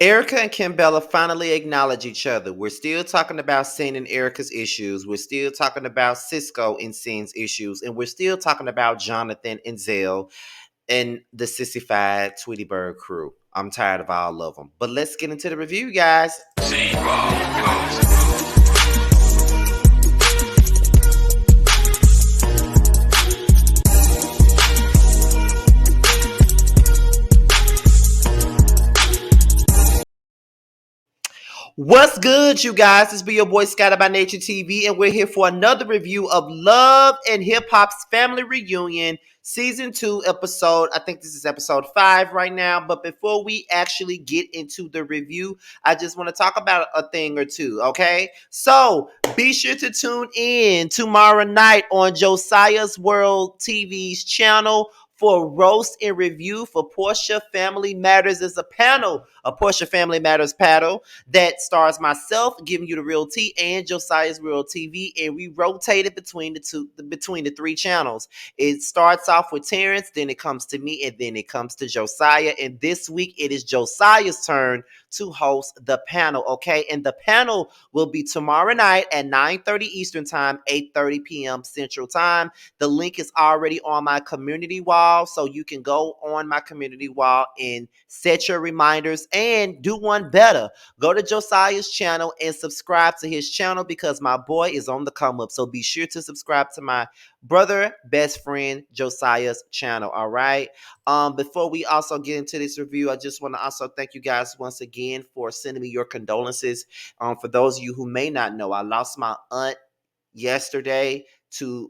Erica and Kimbella finally acknowledge each other. We're still talking about Sin and Erica's issues. We're still talking about Cisco and Sin's issues. And we're still talking about Jonathan and Zell and the sissified Tweety Bird crew. I'm tired of all of them. But let's get into the review, guys. What's good, you guys? This be your boy Scatter by Nature TV, and we're here for another review of Love and Hip Hop's Family Reunion, Season 2, episode, I think this is episode 5 right now. But before we actually get into the review, I just want to talk about a thing or two, okay? So, be sure to tune in tomorrow night on Josiah's World TV's channel for roast and review for Portia Family Matters as a panel, a Portia Family Matters panel that stars myself giving you the real tea and Josiah's Real TV, and we rotated between the three channels. It starts off with Terrence, then it comes to me, and then it comes to Josiah. And this week it is Josiah's turn to host the panel, okay? And the panel will be tomorrow night at 9:30 Eastern Time, 8:30 p.m. Central Time. The link is already on my community wall, so you can go on my community wall and set your reminders and do one better. Go to Josiah's channel and subscribe to his channel because my boy is on the come up. So be sure to subscribe to my brother, best friend, Josiah's channel. All right. Before we also get into this review, I just want to also thank you guys once again for sending me your condolences. For those of you who may not know, I lost my aunt yesterday to,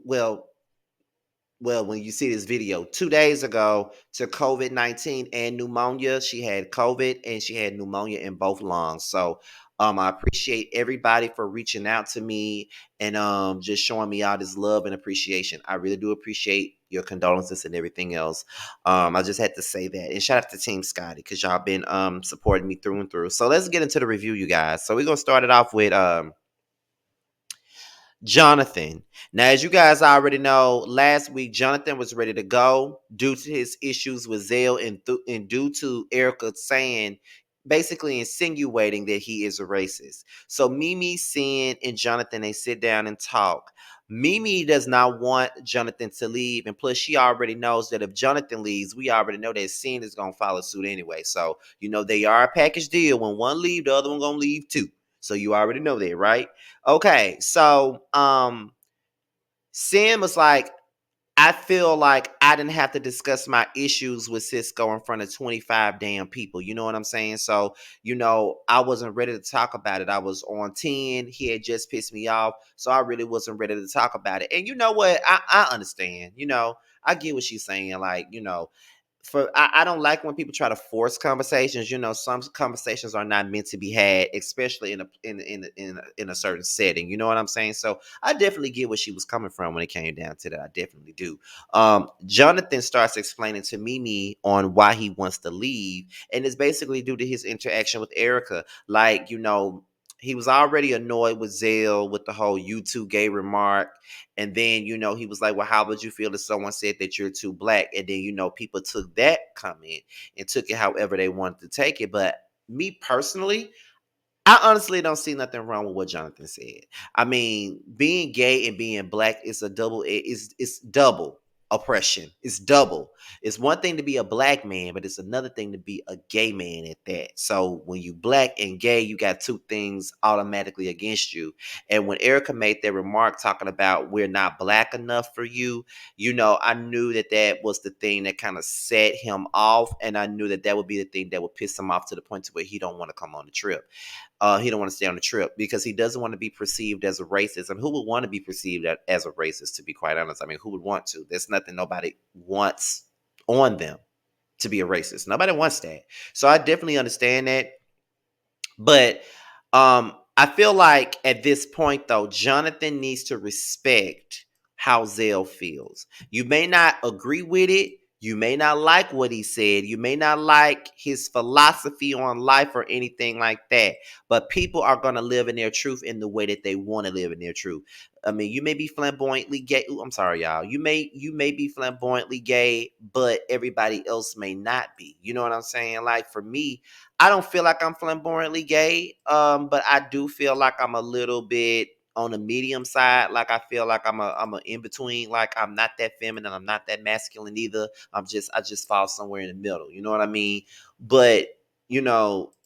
when you see this video, 2 days ago to COVID-19 and pneumonia. She had COVID and she had pneumonia in both lungs. So I appreciate everybody for reaching out to me and just showing me all this love and appreciation. I really do appreciate your condolences and everything else. I just had to say that. And shout out to Team Scotty because y'all been supporting me through and through. So let's get into the review, you guys. So we're going to start it off with Jonathan. Now, as you guys already know, last week Jonathan was ready to go due to his issues with Zell and due to Erica saying, basically insinuating that he is a racist. So Mimi, Sin, and Jonathan, they sit down and talk. Mimi does not want Jonathan to leave, and plus she already knows that if Jonathan leaves, we already know that Sin is gonna follow suit anyway. So they are a package deal. When one leave, the other one gonna leave too. So you already know that, right? Okay, so Sam was like, I feel like I didn't have to discuss my issues with Cisco in front of 25 damn people. You know what I'm saying? So, I wasn't ready to talk about it. I was on 10. He had just pissed me off. So I really wasn't ready to talk about it. And you know what? I understand. I get what she's saying. Like, I don't like when people try to force conversations. Some conversations are not meant to be had, especially in a certain setting. You know what I'm saying? So I definitely get where she was coming from when it came down to that. I definitely do. Jonathan starts explaining to Mimi on why he wants to leave, and it's basically due to his interaction with Erica. Like, he was already annoyed with Zell with the whole "you too gay" remark. And then, he was like, well, how would you feel if someone said that you're too black? And then, people took that comment and took it however they wanted to take it. But me personally, I honestly don't see nothing wrong with what Jonathan said. I mean, being gay and being black is it's double oppression. It's double. It's one thing to be a black man, but it's another thing to be a gay man at that. So when you black and gay, you got two things automatically against you. And when Erica made that remark talking about we're not black enough for you, I knew that that was the thing that kind of set him off, and I knew that that would be the thing that would piss him off to the point to where he don't want to come on the trip. He don't want to stay on the trip because he doesn't want to be perceived as a racist. And who would want to be perceived as a racist, to be quite honest? I mean, who would want to? There's nothing nobody wants on them to be a racist. Nobody wants that. So I definitely understand that. But I feel like at this point, though, Jonathan needs to respect how Zell feels. You may not agree with it. You may not like what he said. You may not like his philosophy on life or anything like that. But people are going to live in their truth in the way that they want to live in their truth. I mean, you may be flamboyantly gay. Ooh, I'm sorry, y'all. You may be flamboyantly gay, but everybody else may not be. You know what I'm saying? Like for me, I don't feel like I'm flamboyantly gay. But I do feel like I'm a little bit on the medium side. Like I feel like I'm a in between. Like I'm not that feminine, I'm not that masculine either. I just fall somewhere in the middle. You know what I mean? But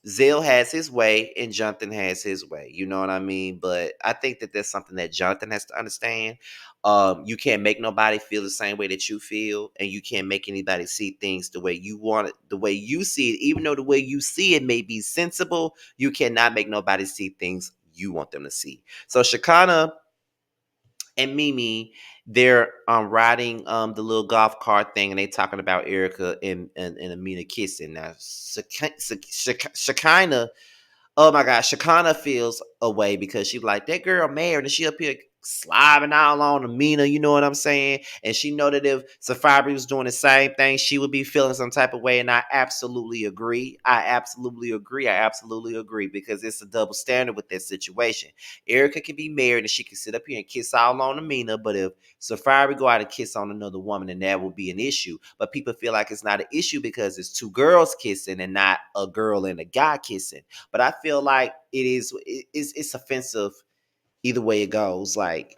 Zell has his way and Jonathan has his way. You know what I mean? But I think that that's something that Jonathan has to understand. You can't make nobody feel the same way that you feel, and you can't make anybody see things the way you want it, the way you see it. Even though the way you see it may be sensible, you cannot make nobody see things you want them to see. So Chicana and Mimi, they're riding the little golf cart thing, and they talking about Erica and Amina kissing. Now, Shekinah, oh my gosh, Shakana feels away because she like that girl married and she up here slobbing all on Amina, you know what I'm saying? And she know that if Safari was doing the same thing, she would be feeling some type of way. And I absolutely agree. I absolutely agree because it's a double standard with that situation. Erica can be married and she can sit up here and kiss all on Amina, but if Safari go out and kiss on another woman, then that will be an issue. But people feel like it's not an issue because it's two girls kissing and not a girl and a guy kissing. But I feel like it's offensive either way it goes. Like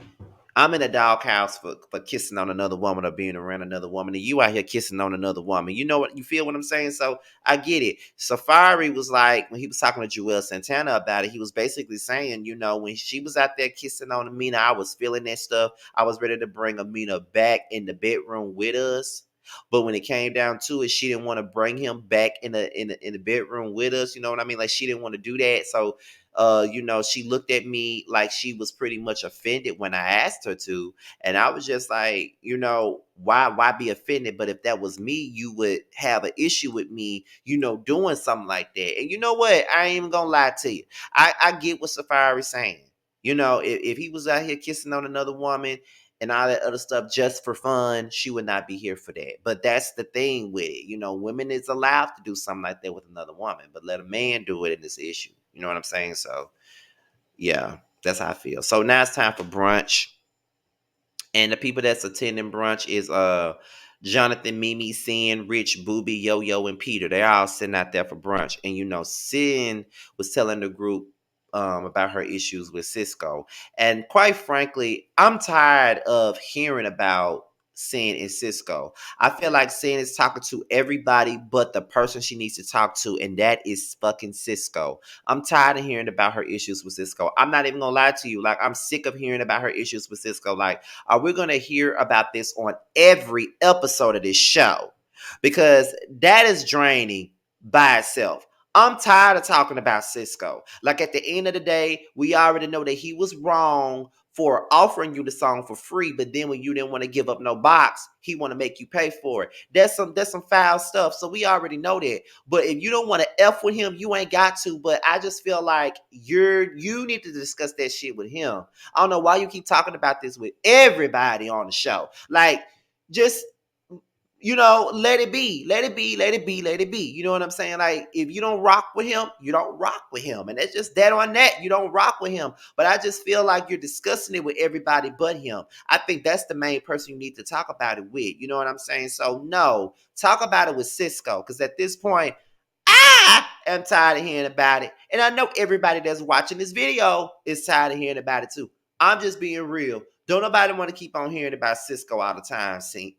I'm in a doghouse for kissing on another woman or being around another woman, and you out here kissing on another woman. You know what? You feel what I'm saying? So I get it. Safari was like, when he was talking to Joel Santana about it, he was basically saying, when she was out there kissing on Amina, I was feeling that stuff. I was ready to bring Amina back in the bedroom with us. But when it came down to it, she didn't want to bring him back in the bedroom with us. You know what I mean? Like she didn't want to do that. So she looked at me like she was pretty much offended when I asked her to. And I was just like, why be offended? But if that was me, you would have an issue with me, doing something like that. And you know what? I ain't even gonna lie to you. I get what Safari's saying. If he was out here kissing on another woman and all that other stuff just for fun, she would not be here for that. But that's the thing with it. Women is allowed to do something like that with another woman, but let a man do it in this issue. You know what I'm saying? So, yeah, that's how I feel. So now it's time for brunch. And the people that's attending brunch is Jonathan, Mimi, Sin, Rich, Booby, Yo Yo, and Peter. They're all sitting out there for brunch. And Sin was telling the group about her issues with Cisco. And quite frankly, I'm tired of hearing about Sin and Cisco. I feel like Sin is talking to everybody but the person she needs to talk to, and that is fucking Cisco. I'm tired of hearing about her issues with Cisco. I'm not even gonna lie to you. Like, I'm sick of hearing about her issues with Cisco. Like, are we gonna hear about this on every episode of this show? Because that is draining by itself. I'm tired of talking about Cisco. Like at the end of the day, we already know that he was wrong for offering you the song for free, but then when you didn't want to give up no box, he want to make you pay for it. That's some foul stuff. So we already know that. But if you don't want to F with him, you ain't got to. But I just feel like you need to discuss that shit with him. I don't know why you keep talking about this with everybody on the show. Like, just let it be, let it be, let it be, let it be. You know what I'm saying? Like, if you don't rock with him, you don't rock with him. And that's just that on that. You don't rock with him. But I just feel like you're discussing it with everybody but him. I think that's the main person you need to talk about it with. You know what I'm saying? So, no, talk about it with Cisco. Because at this point, I am tired of hearing about it. And I know everybody that's watching this video is tired of hearing about it too. I'm just being real. Don't nobody want to keep on hearing about Cisco all the time, seeing.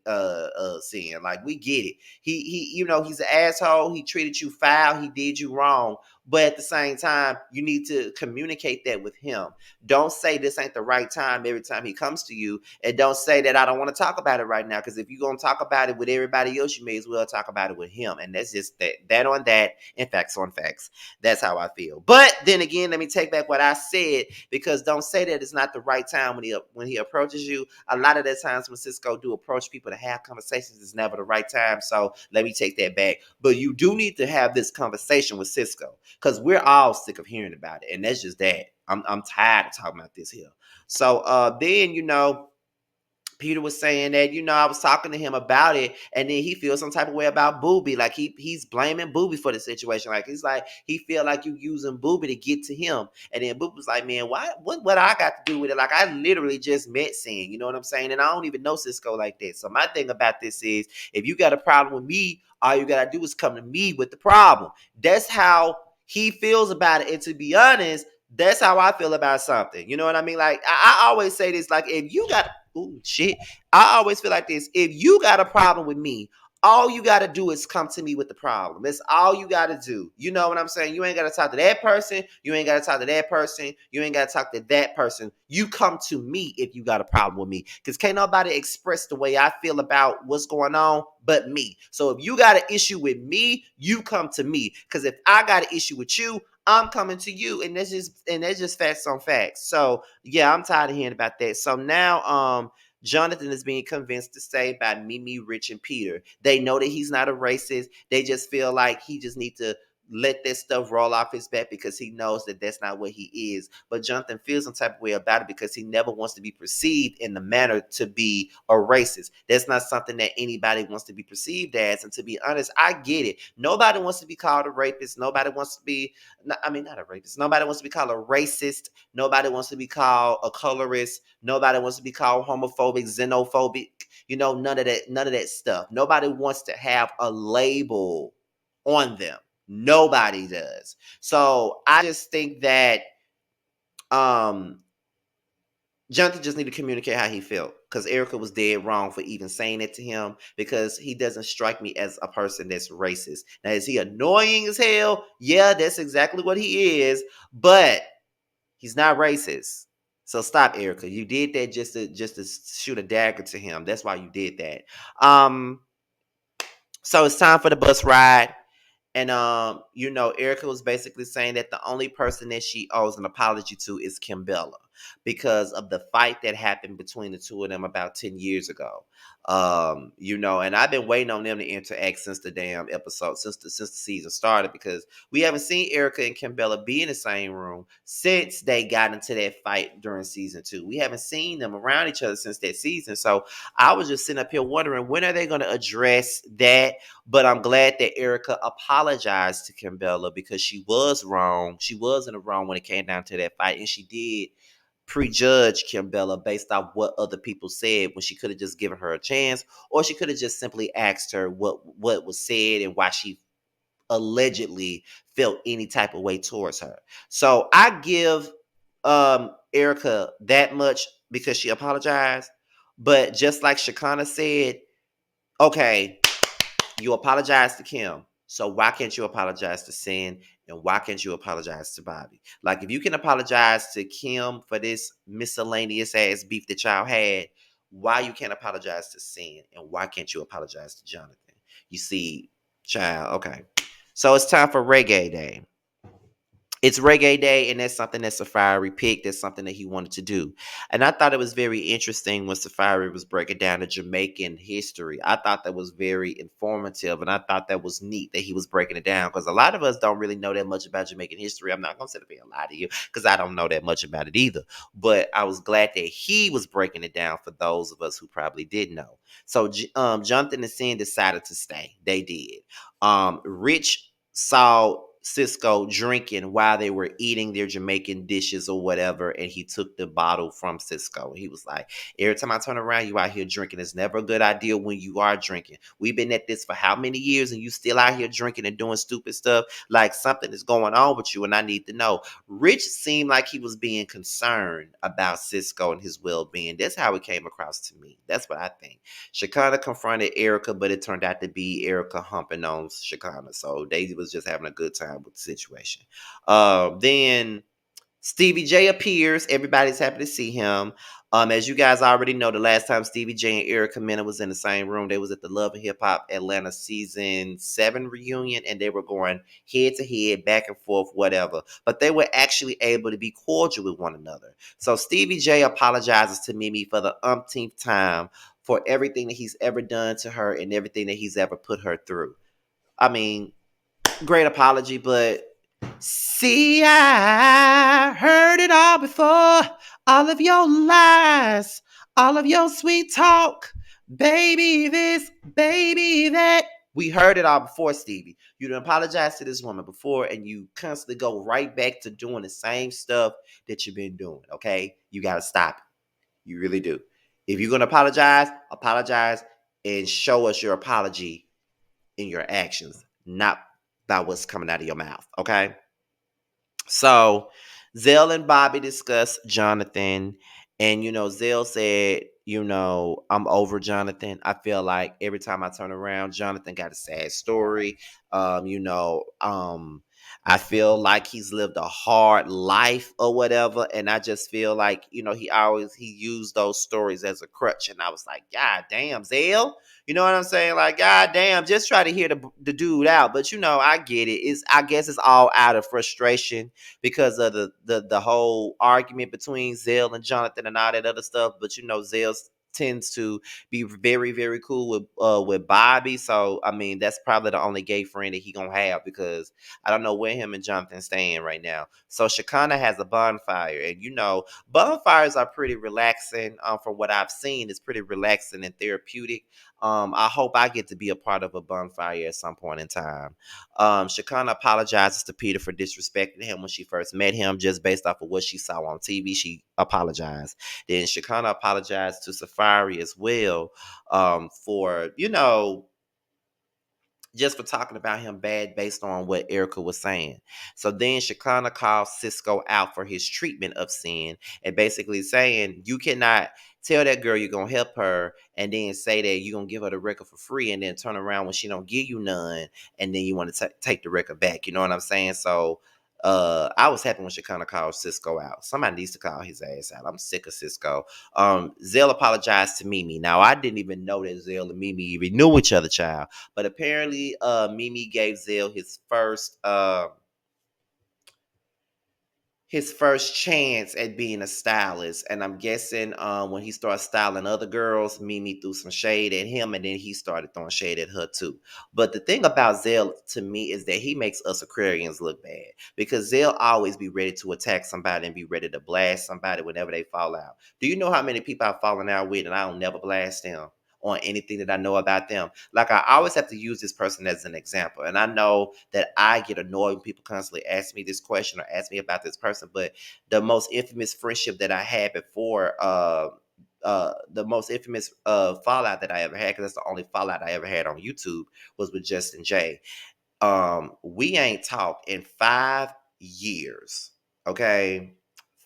Like, we get it. He's an asshole. He treated you foul. He did you wrong. But at the same time, you need to communicate that with him. Don't say this ain't the right time every time he comes to you. And don't say that I don't want to talk about it right now. Because if you're going to talk about it with everybody else, you may as well talk about it with him. And that's just that on that and facts on facts. That's how I feel. But then again, let me take back what I said, because don't say that it's not the right time when he approaches you. A lot of the times when Cisco do approach people to have conversations, it's never the right time. So let me take that back. But you do need to have this conversation with Cisco, because we're all sick of hearing about it. And that's just that. I'm tired of talking about this here. So then, Peter was saying that, I was talking to him about it, and then he feels some type of way about Booby. Like he's blaming Booby for the situation. Like he's like, he feel like you using Booby to get to him. And then Booby was like, man, what I got to do with it? Like I literally just met Sin, you know what I'm saying? And I don't even know Cisco like that. So my thing about this is, if you got a problem with me, all you gotta do is come to me with the problem. That's how he feels about it. And to be honest, that's how I feel about something. You know what I mean? Like I always say this, like if you got shit. I always feel like this. If you got a problem with me, all you got to do is come to me with the problem. That's all you got to do. You know what I'm saying? You ain't got to talk to that person. You ain't got to talk to that person. You ain't got to talk to that person. You come to me if you got a problem with me. Because can't nobody express the way I feel about what's going on but me. So if you got an issue with me, you come to me. Because if I got an issue with you, I'm coming to you. And that's just facts on facts. So yeah, I'm tired of hearing about that. So now Jonathan is being convinced to stay by Mimi, Rich, and Peter. They know that he's not a racist. They just feel like he just needs to let that stuff roll off his back because he knows that that's not what he is. But Jonathan feels some type of way about it because he never wants to be perceived in the manner to be a racist. That's not something that anybody wants to be perceived as. And to be honest, I get it. Nobody wants to be called a rapist. Nobody wants to be, not a rapist. Nobody wants to be called a racist. Nobody wants to be called a colorist. Nobody wants to be called homophobic, xenophobic. None of that stuff. Nobody wants to have a label on them. Nobody does. So I just think that Jonathan just need to communicate how he felt, because Erica was dead wrong for even saying it to him, because he doesn't strike me as a person that's racist. Now, is he annoying as hell? Yeah, that's exactly what he is, but he's not racist. So stop, Erica. You did that just to shoot a dagger to him. That's why you did that. So it's time for the bus ride. And Erica was basically saying that the only person that she owes an apology to is Kimbella, because of the fight that happened between the two of them about 10 years ago. And I've been waiting on them to interact since the damn episode, since the season started, because we haven't seen Erica and Kimbella be in the same room since they got into that fight during season 2. We haven't seen them around each other since that season. So I was just sitting up here wondering, when are they going to address that? But I'm glad that Erica apologized to Kimbella, because she was wrong. She was in the wrong when it came down to that fight. And she did prejudge Kimbella based off what other people said, when she could have just given her a chance, or she could have just simply asked her what was said and why she allegedly felt any type of way towards her. So I give Erica that much, because she apologized. But just like Chicana said, okay, you apologize to Kim. So why can't you apologize to Sin? And why can't you apologize to Bobby? Like, if you can apologize to Kim for this miscellaneous ass beef that y'all had, why you can't apologize to Sin? And why can't you apologize to Jonathan? You see, child, okay. So it's time for Reggae Day. It's Reggae Day, and that's something that Safari picked. That's something that he wanted to do. And I thought it was very interesting when Safari was breaking down the Jamaican history. I thought that was very informative, and I thought that was neat that he was breaking it down, because a lot of us don't really know that much about Jamaican history. I'm not going to sit up here and lie to you, because I don't know that much about it either. But I was glad that he was breaking it down for those of us who probably didn't know. So Jonathan and Sin decided to stay. They did. Rich saw Cisco drinking while they were eating their Jamaican dishes or whatever, and he took the bottle from Cisco. He was like, every time I turn around, you out here drinking. It's never a good idea when you are drinking. We've been at this for how many years, and you still out here drinking and doing stupid stuff? Like, something is going on with you, and I need to know. Rich seemed like he was being concerned about Cisco and his well-being. That's how it came across to me. That's what I think. Chicana confronted Erica, but it turned out to be Erica humping on Chicana. So they was just having a good time with the situation. Then Stevie J appears. Everybody's happy to see him. As you guys already know, the last time Stevie J and Erica Mena was in the same room, they was at the Love and Hip Hop Atlanta season 7 reunion, and they were going head to head, back and forth, whatever. But they were actually able to be cordial with one another. So Stevie J apologizes to Mimi for the umpteenth time for everything that he's ever done to her and everything that he's ever put her through. I mean, great apology, but see, I heard it all before. All of your lies, All of your sweet talk, baby this, baby that. We heard it all before, Stevie. You done apologize to this woman before, and you constantly go right back to doing the same stuff that you've been doing, okay? You got to stop it. You really do. If you're going to apologize and show us your apology in your actions, not by what's coming out of your mouth, okay? So Zell and Bobby discussed Jonathan, and Zell said, I'm over Jonathan. I feel like every time I turn around, Jonathan got a sad story. I feel like he's lived a hard life or whatever, and I just feel like he used those stories as a crutch, and I was like, God damn, Zell. You know what I'm saying? Like, God damn, just try to hear the dude out. But I get it. I guess it's all out of frustration because of the whole argument between Zell and Jonathan and all that other stuff. But Zell tends to be very, very cool with Bobby. So I mean, that's probably the only gay friend that he gonna have, because I don't know where him and Jonathan stand right now. So Chicana has a bonfire, and bonfires are pretty relaxing. From what I've seen, it's pretty relaxing and therapeutic. I hope I get to be a part of a bonfire at some point in time. Chicana apologizes to Peter for disrespecting him when she first met him, just based off of what she saw on TV. She apologized. Then Chicana apologized to Safari as well, for just for talking about him bad based on what Erica was saying. So then Chicana calls Cisco out for his treatment of Sin, and basically saying, you cannot tell that girl you're gonna help her and then say that you're gonna give her the record for free, and then turn around when she don't give you none, and then you want to take the record back. You know what I'm saying? So I was happy when Chicana called Cisco out. Somebody needs to call his ass out. I'm sick of Cisco. Zell apologized to Mimi. Now I didn't even know that Zell and Mimi even knew each other, child. But apparently, Mimi gave Zell his first chance at being a stylist. And I'm guessing when he started styling other girls, Mimi threw some shade at him, and then he started throwing shade at her too. But the thing about Zell to me is that he makes us Aquarians look bad, because Zell always be ready to attack somebody and be ready to blast somebody whenever they fall out. Do you know how many people I've fallen out with and I don't never blast them on anything that I know about them? Like, I always have to use this person as an example. And I know that I get annoyed when people constantly ask me this question or ask me about this person. But the most infamous friendship that I had before, the most infamous fallout that I ever had, because that's the only fallout I ever had on YouTube, was with Justin J. We ain't talked in 5 years. Okay.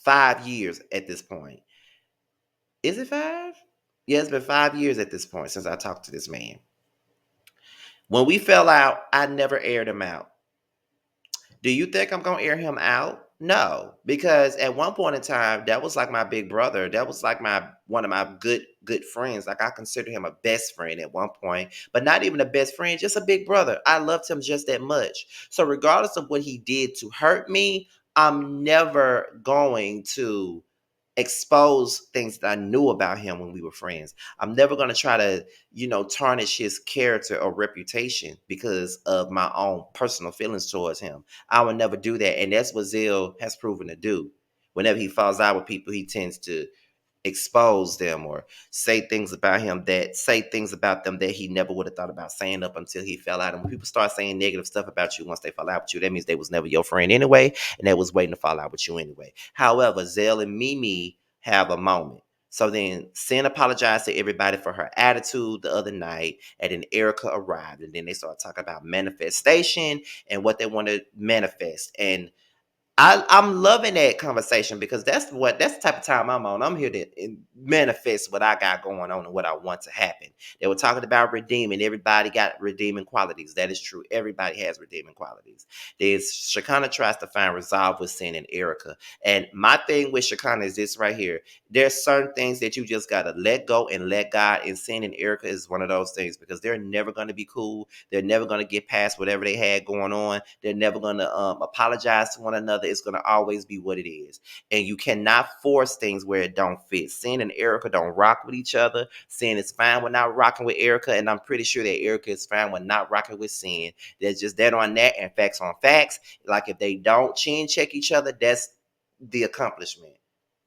5 years at this point. Is it 5? Yeah, it's been 5 years at this point since I talked to this man. When we fell out, I never aired him out. Do you think I'm gonna air him out? No, because at one point in time, that was like my big brother. That was like my one of my good friends. Like, I consider him a best friend at one point, but not even a best friend, just a big brother. I loved him just that much. So regardless of what he did to hurt me, I'm never going to expose things that I knew about him when we were friends. I'm never going to try to, tarnish his character or reputation because of my own personal feelings towards him. I would never do that. And that's what Zell has proven to do. Whenever he falls out with people, he tends to expose them or say things about them that he never would have thought about saying up until he fell out. And when people start saying negative stuff about you once they fall out with you, that means they was never your friend anyway, and they was waiting to fall out with you anyway. However, Zell and Mimi have a moment. So then Sin apologized to everybody for her attitude the other night, and then Erica arrived, and then they started talking about manifestation and what they want to manifest. And I'm loving that conversation, because that's the type of time I'm on. I'm here to manifest what I got going on and what I want to happen. They were talking about redeeming. Everybody got redeeming qualities. That is true. Everybody has redeeming qualities. There's Shakana tries to find resolve with Sin and Erica. And my thing with Shakana is this right here. There's certain things that you just gotta let go and let God. And Sin and Erica is one of those things, because they're never gonna be cool. They're never gonna get past whatever they had going on. They're never gonna apologize to one another. It's going to always be what it is. And you cannot force things where it don't fit. Sin and Erica don't rock with each other. Sin is fine with not rocking with Erica, and I'm pretty sure that Erica is fine with not rocking with Sin. There's just that on that and facts on facts. Like, if they don't chin check each other, that's the accomplishment.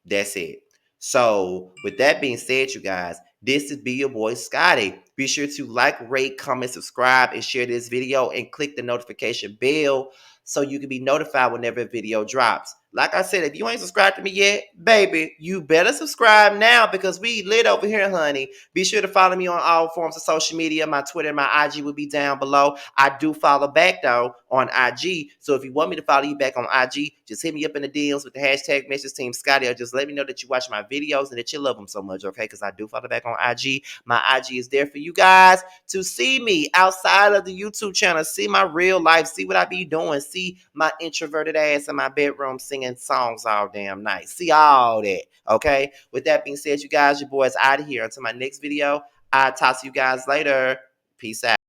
That's it. So, with that being said, you guys, this is Be Your Boy Scotty. Be sure to like, rate, comment, subscribe, and share this video and click the notification bell so you can be notified whenever a video drops. Like I said, if you ain't subscribed to me yet, baby, you better subscribe now because we lit over here, honey. Be sure to follow me on all forms of social media. My Twitter and my IG will be down below. I do follow back, though, on IG. So if you want me to follow you back on IG, just hit me up in the DMs with the hashtag Message Team Scotty, or just let me know that you watch my videos and that you love them so much, okay? Because I do follow back on IG. My IG is there for you guys to see me outside of the YouTube channel, see my real life, see what I be doing, see my introverted ass in my bedroom singing songs all damn night. See all that, okay? With that being said, you guys, your boy is out of here. Until my next video, I'll talk to you guys later. Peace out.